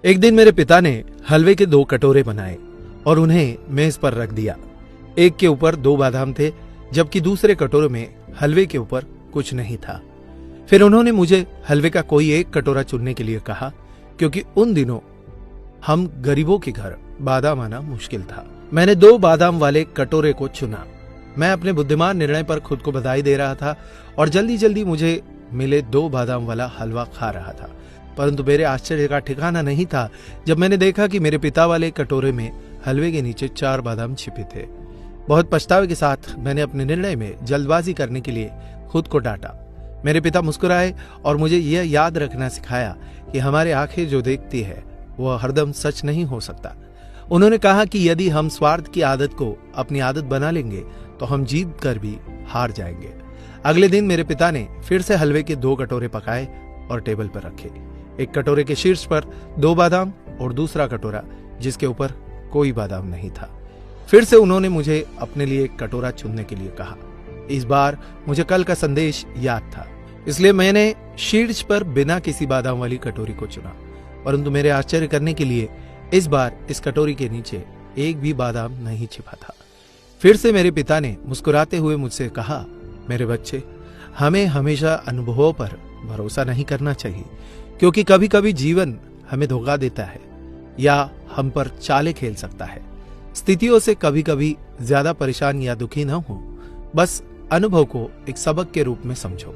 एक दिन मेरे पिता ने हलवे के 2 कटोरे बनाए और उन्हें मेज पर रख दिया। एक के ऊपर 2 बादाम थे, जबकि दूसरे कटोरे में हलवे के ऊपर कुछ नहीं था। फिर उन्होंने मुझे हलवे का कोई एक कटोरा चुनने के लिए कहा, क्योंकि उन दिनों हम गरीबों के घर बादाम आना मुश्किल था। मैंने 2 बादाम वाले कटोरे को चुना। मैं अपने बुद्धिमान निर्णय पर खुद को बधाई दे रहा था और जल्दी जल्दी मुझे मिले 2 बादाम वाला हलवा खा रहा था। परंतु मेरे आश्चर्य का ठिकाना नहीं था जब मैंने देखा कि मेरे पिता वाले कटोरे में हलवे के नीचे 4 बादाम छिपे थे। बहुत पछतावे के साथ मैंने अपने निर्णय में जल्दबाजी करने के लिए खुद को डांटा। मेरे पिता मुस्कुराए और मुझे यह याद रखना सिखाया कि हमारी आंखें जो देखती है वह हरदम सच नहीं हो सकता। उन्होंने कहा कि यदि हम स्वार्थ की आदत को अपनी आदत बना लेंगे तो हम जीत कर भी हार जाएंगे। अगले दिन मेरे पिता ने फिर से हलवे के 2 कटोरे पकाए और टेबल पर रखे। एक कटोरे के शीर्ष पर 2 बादाम और दूसरा कटोरा जिसके ऊपर कोई बादाम नहीं था। फिर से उन्होंने मुझे अपने लिए एक कटोरा चुनने के लिए कहा। इस बार मुझे कल का संदेश याद था, इसलिए मैंने शीर्ष पर बिना किसी बादाम वाली कटोरी को चुना। परंतु मेरे आश्चर्य करने के लिए इस बार इस कटोरी के नीचे एक भी बादाम नहीं छिपा था। फिर से मेरे पिता ने मुस्कुराते हुए मुझसे कहा, मेरे बच्चे, हमें हमेशा अनुभवों पर भरोसा नहीं करना चाहिए, क्योंकि कभी कभी जीवन हमें धोखा देता है या हम पर चालें खेल सकता है। स्थितियों से कभी कभी ज्यादा परेशान या दुखी न हो, बस अनुभव को एक सबक के रूप में समझो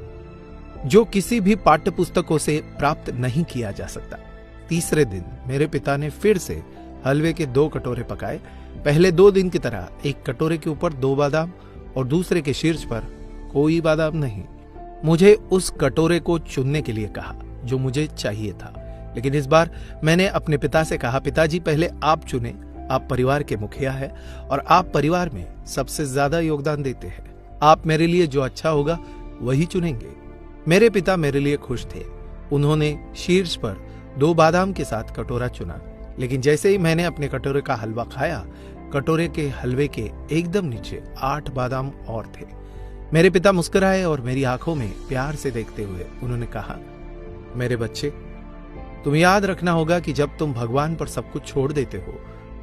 जो किसी भी पाठ्य पुस्तकों से प्राप्त नहीं किया जा सकता। तीसरे दिन मेरे पिता ने फिर से हलवे के 2 कटोरे पकाए। पहले 2 दिन की तरह एक कटोरे के ऊपर 2 बादाम और दूसरे के शीर्ष पर कोई बादाम नहीं। मुझे उस कटोरे को चुनने के लिए कहा जो मुझे चाहिए था, लेकिन इस बार मैंने अपने पिता से कहा, पिताजी पहले आप चुने। आप परिवार के मुखिया हैं और आप परिवार में सबसे ज्यादा योगदान देते हैं। आप मेरे लिए जो अच्छा होगा वही चुनेंगे। मेरे पिता मेरे लिए खुश थे। उन्होंने शीर्ष पर 2 बादाम के साथ कटोरा चुना, लेकिन जैसे ही मैंने अपने कटोरे का हलवा खाया, कटोरे के हलवे के एकदम नीचे 8 बादाम और थे। मेरे पिता मुस्कुराए और मेरी आंखों में प्यार से देखते हुए उन्होंने कहा, मेरे बच्चे, तुम्हें याद रखना होगा कि जब तुम भगवान पर सब कुछ छोड़ देते हो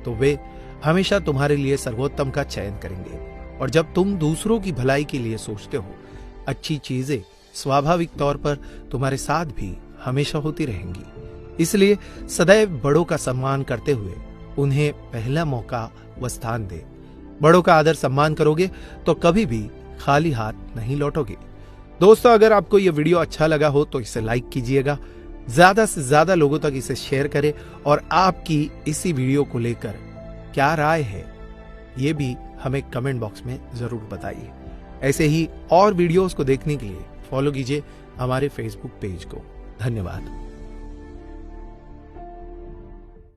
तो वे हमेशा तुम्हारे लिए सर्वोत्तम का चयन करेंगे, और जब तुम दूसरों की भलाई के लिए सोचते हो, अच्छी चीजें स्वाभाविक तौर पर तुम्हारे साथ भी हमेशा होती रहेंगी। इसलिए सदैव बड़ों का सम्मान करते हुए उन्हें पहला मौका व स्थान दे। बड़ों का आदर सम्मान करोगे तो कभी भी खाली हाथ नहीं लौटोगे। दोस्तों, अगर आपको यह वीडियो अच्छा लगा हो तो इसे लाइक कीजिएगा, ज्यादा से ज्यादा लोगों तक इसे शेयर करें, और आपकी इसी वीडियो को लेकर क्या राय है ये भी हमें कमेंट बॉक्स में जरूर बताइए। ऐसे ही और वीडियोस को देखने के लिए फॉलो कीजिए हमारे फेसबुक पेज को। धन्यवाद।